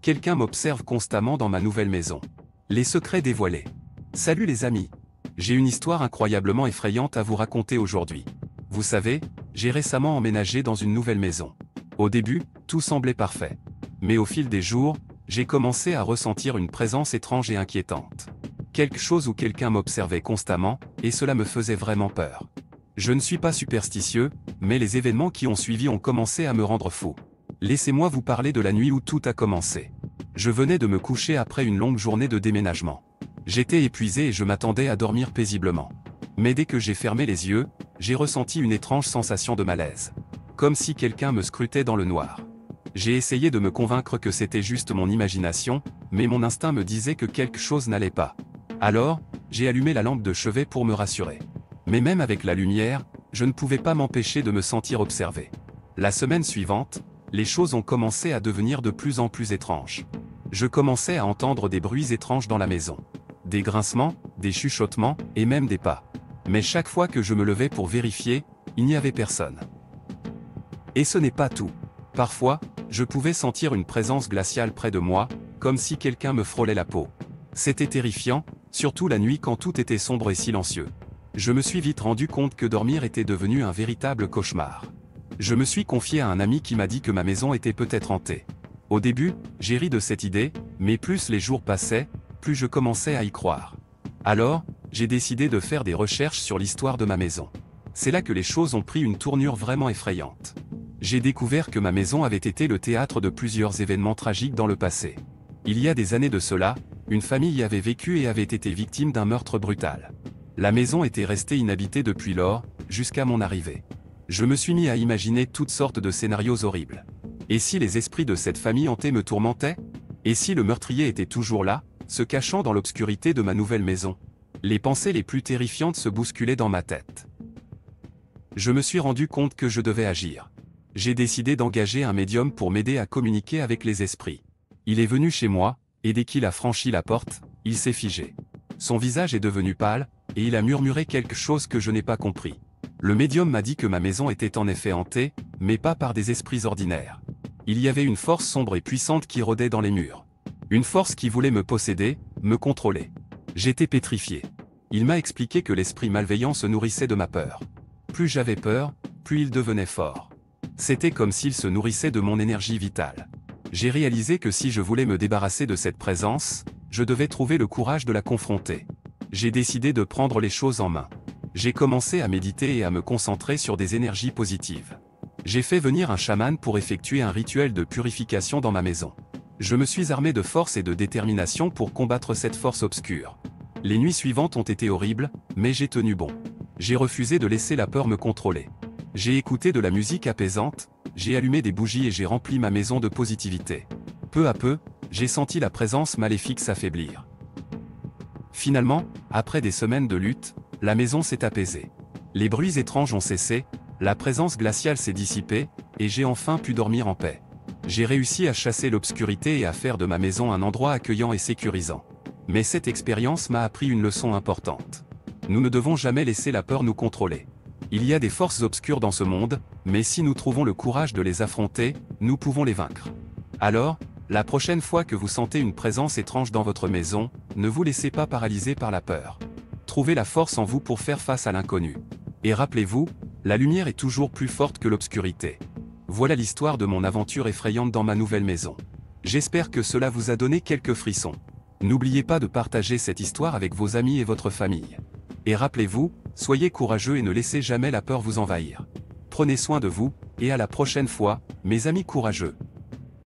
Quelqu'un m'observe constamment dans ma nouvelle maison. Les secrets dévoilés. Salut les amis. J'ai une histoire incroyablement effrayante à vous raconter aujourd'hui. Vous savez, j'ai récemment emménagé dans une nouvelle maison. Au début, tout semblait parfait. Mais au fil des jours, j'ai commencé à ressentir une présence étrange et inquiétante. Quelque chose ou quelqu'un m'observait constamment, et cela me faisait vraiment peur. Je ne suis pas superstitieux, mais les événements qui ont suivi ont commencé à me rendre fou. Laissez-moi vous parler de la nuit où tout a commencé. Je venais de me coucher après une longue journée de déménagement. J'étais épuisé et je m'attendais à dormir paisiblement. Mais dès que j'ai fermé les yeux, j'ai ressenti une étrange sensation de malaise. Comme si quelqu'un me scrutait dans le noir. J'ai essayé de me convaincre que c'était juste mon imagination, mais mon instinct me disait que quelque chose n'allait pas. Alors, j'ai allumé la lampe de chevet pour me rassurer. Mais même avec la lumière, je ne pouvais pas m'empêcher de me sentir observé. La semaine suivante, les choses ont commencé à devenir de plus en plus étranges. Je commençais à entendre des bruits étranges dans la maison. Des grincements, des chuchotements, et même des pas. Mais chaque fois que je me levais pour vérifier, il n'y avait personne. Et ce n'est pas tout. Parfois, je pouvais sentir une présence glaciale près de moi, comme si quelqu'un me frôlait la peau. C'était terrifiant, surtout la nuit quand tout était sombre et silencieux. Je me suis vite rendu compte que dormir était devenu un véritable cauchemar. Je me suis confié à un ami qui m'a dit que ma maison était peut-être hantée. Au début, j'ai ri de cette idée, mais plus les jours passaient, plus je commençais à y croire. Alors, j'ai décidé de faire des recherches sur l'histoire de ma maison. C'est là que les choses ont pris une tournure vraiment effrayante. J'ai découvert que ma maison avait été le théâtre de plusieurs événements tragiques dans le passé. Il y a des années de cela, une famille y avait vécu et avait été victime d'un meurtre brutal. La maison était restée inhabitée depuis lors, jusqu'à mon arrivée. Je me suis mis à imaginer toutes sortes de scénarios horribles. Et si les esprits de cette famille hantée me tourmentaient? Et si le meurtrier était toujours là, se cachant dans l'obscurité de ma nouvelle maison? Les pensées les plus terrifiantes se bousculaient dans ma tête. Je me suis rendu compte que je devais agir. J'ai décidé d'engager un médium pour m'aider à communiquer avec les esprits. Il est venu chez moi, et dès qu'il a franchi la porte, il s'est figé. Son visage est devenu pâle, et il a murmuré quelque chose que je n'ai pas compris. Le médium m'a dit que ma maison était en effet hantée, mais pas par des esprits ordinaires. Il y avait une force sombre et puissante qui rôdait dans les murs. Une force qui voulait me posséder, me contrôler. J'étais pétrifié. Il m'a expliqué que l'esprit malveillant se nourrissait de ma peur. Plus j'avais peur, plus il devenait fort. C'était comme s'il se nourrissait de mon énergie vitale. J'ai réalisé que si je voulais me débarrasser de cette présence, je devais trouver le courage de la confronter. J'ai décidé de prendre les choses en main. J'ai commencé à méditer et à me concentrer sur des énergies positives. J'ai fait venir un chaman pour effectuer un rituel de purification dans ma maison. Je me suis armé de force et de détermination pour combattre cette force obscure. Les nuits suivantes ont été horribles, mais j'ai tenu bon. J'ai refusé de laisser la peur me contrôler. J'ai écouté de la musique apaisante, j'ai allumé des bougies et j'ai rempli ma maison de positivité. Peu à peu, j'ai senti la présence maléfique s'affaiblir. Finalement, après des semaines de lutte, la maison s'est apaisée. Les bruits étranges ont cessé, la présence glaciale s'est dissipée, et j'ai enfin pu dormir en paix. J'ai réussi à chasser l'obscurité et à faire de ma maison un endroit accueillant et sécurisant. Mais cette expérience m'a appris une leçon importante. Nous ne devons jamais laisser la peur nous contrôler. Il y a des forces obscures dans ce monde, mais si nous trouvons le courage de les affronter, nous pouvons les vaincre. Alors, la prochaine fois que vous sentez une présence étrange dans votre maison, ne vous laissez pas paralyser par la peur. Trouvez la force en vous pour faire face à l'inconnu. Et rappelez-vous, la lumière est toujours plus forte que l'obscurité. Voilà l'histoire de mon aventure effrayante dans ma nouvelle maison. J'espère que cela vous a donné quelques frissons. N'oubliez pas de partager cette histoire avec vos amis et votre famille. Et rappelez-vous, soyez courageux et ne laissez jamais la peur vous envahir. Prenez soin de vous, et à la prochaine fois, mes amis courageux.